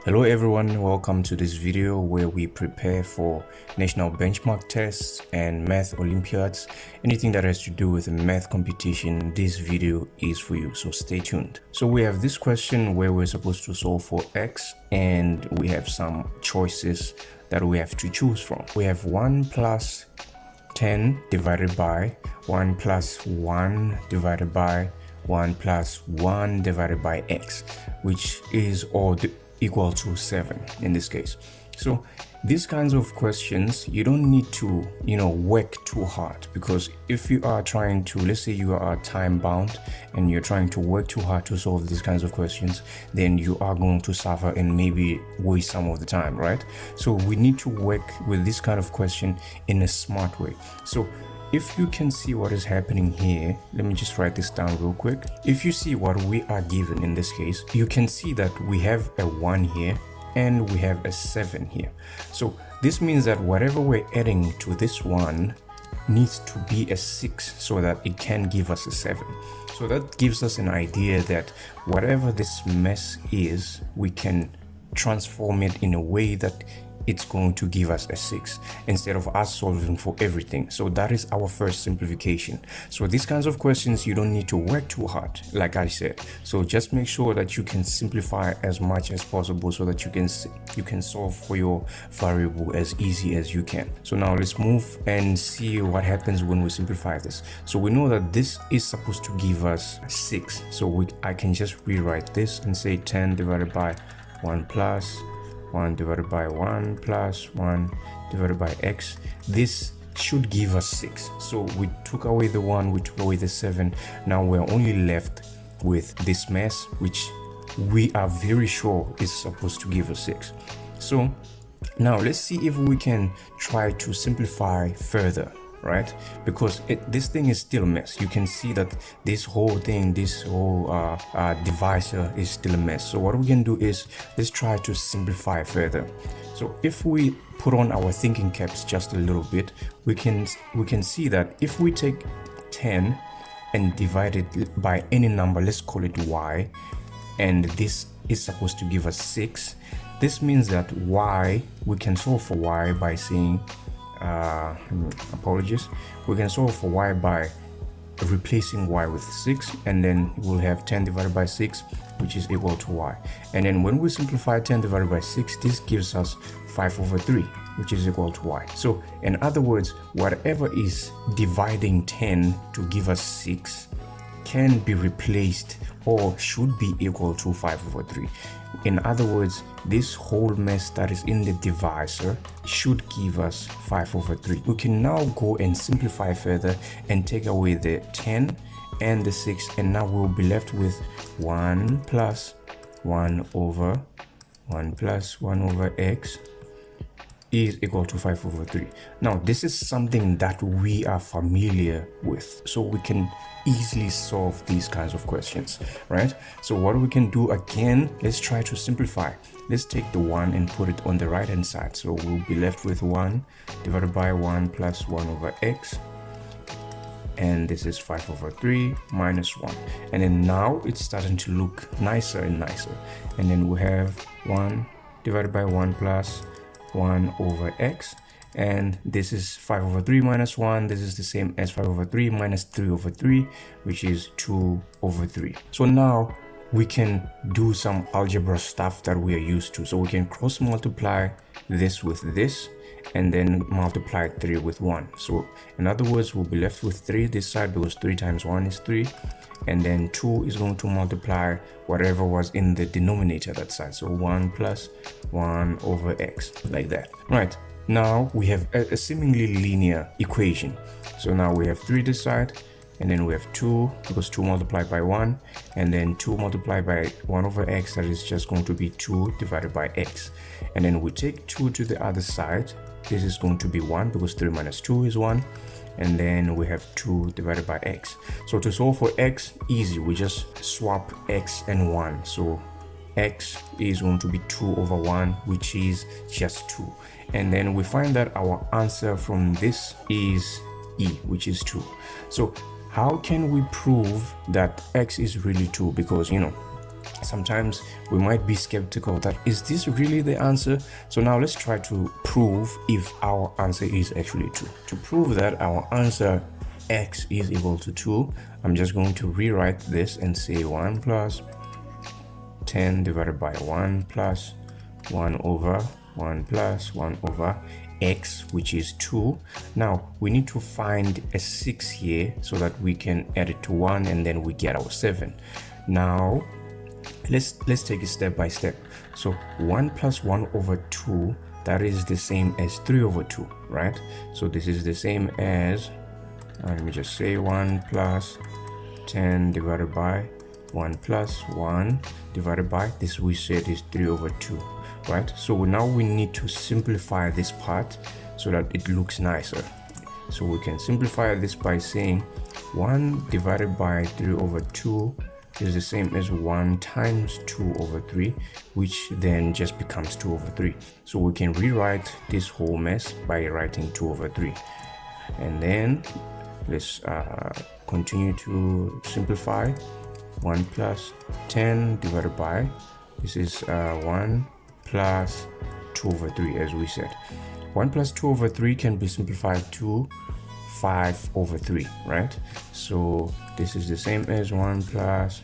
Hello everyone, welcome to this video where we prepare for national benchmark tests and math Olympiads. Anything that has to do with a math competition, this video is for you, so stay tuned. So we have this question where we're supposed to solve for x and we have some choices that we have to choose from. We have 1 plus 10 divided by 1 plus 1 divided by 1 plus 1 divided by x, which is all equal to 7 in this case. So these kinds of questions, you don't need to work too hard, because if you are trying to, let's say you are time bound and you're trying to work too hard to solve these kinds of questions, then you are going to suffer and maybe waste some of the time, right? So we need to work with this kind of question in a smart way. So if you can see what is happening here, let me just write this down real quick. If you see what we are given in this case, you can see that we have a 1 here and we have a 7 here. So this means that whatever we're adding to this one needs to be a 6 so that it can give us a 7. So that gives us an idea that whatever this mess is, we can transform it in a way that it's going to give us a 6 instead of us solving for everything. So that is our first simplification. So these kinds of questions, you don't need to work too hard, like I said. So just make sure that you can simplify as much as possible so that you can solve for your variable as easy as you can. So now let's move and see what happens when we simplify this. So we know that this is supposed to give us 6. So I can just rewrite this and say 10 divided by 1 plus 1 divided by 1 plus 1 divided by x. This should give us 6. So we took away the 1, we took away the 7. Now we're only left with this mess, which we are very sure is supposed to give us 6. So now let's see if we can try to simplify further, right? Because this thing is still a mess. You can see that this whole thing, this whole divisor is still a mess. So what we can do is let's try to simplify further. So if we put on our thinking caps just a little bit, we can see that if we take 10 and divide it by any number, let's call it y, and this is supposed to give us 6. This means that y, we can solve for y by saying apologies, we can solve for y by replacing y with 6, and then we'll have 10 divided by 6, which is equal to y. And then when we simplify 10 divided by 6, this gives us 5 over 3, which is equal to y. So in other words, whatever is dividing 10 to give us 6 can be replaced or should be equal to 5 over 3. In other words, this whole mess that is in the divisor should give us 5 over 3. We can now go and simplify further and take away the 10 and the 6, and now we'll be left with 1 plus 1 over 1 plus 1 over x is equal to 5 over 3. Now this is something that we are familiar with, so we can easily solve these kinds of questions, right? So what we can do again, let's try to simplify. Let's take the 1 and put it on the right hand side. So we'll be left with 1 divided by 1 plus 1 over x, and this is 5 over 3 minus 1. And then now it's starting to look nicer and nicer. And then we have 1 divided by 1 plus 1 over x, and this is 5 over 3 minus 1. This is the same as 5 over 3 minus 3 over 3, which is 2 over 3. So now we can do some algebra stuff that we are used to. So we can cross multiply this with this and then multiply 3 with 1. So in other words, we'll be left with 3 this side, because 3 times 1 is 3, and then 2 is going to multiply whatever was in the denominator that side. So 1 plus 1 over x, like that. Right, now we have a seemingly linear equation. So now we have 3 this side, and then we have 2, because 2 multiplied by 1, and then 2 multiplied by 1 over x, that is just going to be 2 divided by x. And then we take 2 to the other side. This is going to be 1, because 3 minus 2 is 1. And then we have 2 divided by x. So to solve for x, easy, we just swap x and 1. So x is going to be 2 over 1, which is just 2. And then we find that our answer from this is e, which is 2. So how can we prove that x is really 2? Because sometimes we might be skeptical that is this really the answer. So now let's try to prove if our answer is actually true. To prove that our answer x is equal to 2, I'm just going to rewrite this and say 1 plus 10 divided by 1 plus 1 over 1 plus 1 over x, which is 2. Now we need to find a 6 here so that we can add it to 1 and then we get our 7. Now let's take it step by step. So 1 plus 1 over 2, that is the same as 3 over 2, right? So this is the same as, let me just say 1 plus 10 divided by 1 plus 1 divided by this, we said is 3 over 2, right? So now we need to simplify this part so that it looks nicer. So we can simplify this by saying 1 divided by 3 over 2 is the same as 1 times 2 over 3, which then just becomes 2 over 3. So we can rewrite this whole mess by writing 2 over 3. And then let's continue to simplify. 1 plus 10 divided by, this is 1 plus 2 over 3, as we said. 1 plus 2 over 3 can be simplified to 5 over 3, right? So this is the same as 1 plus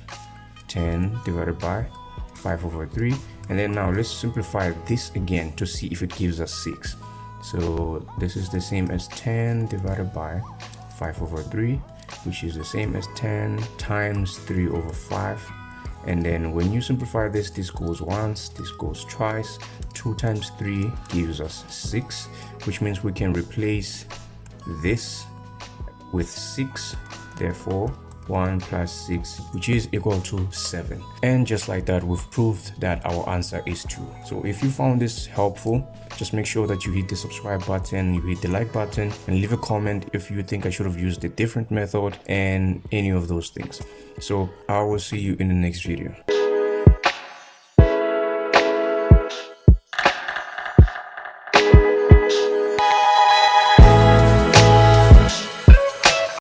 10 divided by 5 over 3. And then now let's simplify this again to see if it gives us 6. So this is the same as 10 divided by 5 over 3, which is the same as 10 times 3 over 5. And then when you simplify this, this goes once, this goes twice. 2 times 3 gives us 6, which means we can replace this with 6. Therefore 1 plus 6, which is equal to 7. And just like that, we've proved that our answer is 2. So if you found this helpful, just make sure that you hit the subscribe button, you hit the like button, and leave a comment if you think I should have used a different method and any of those things. So I will see you in the next video.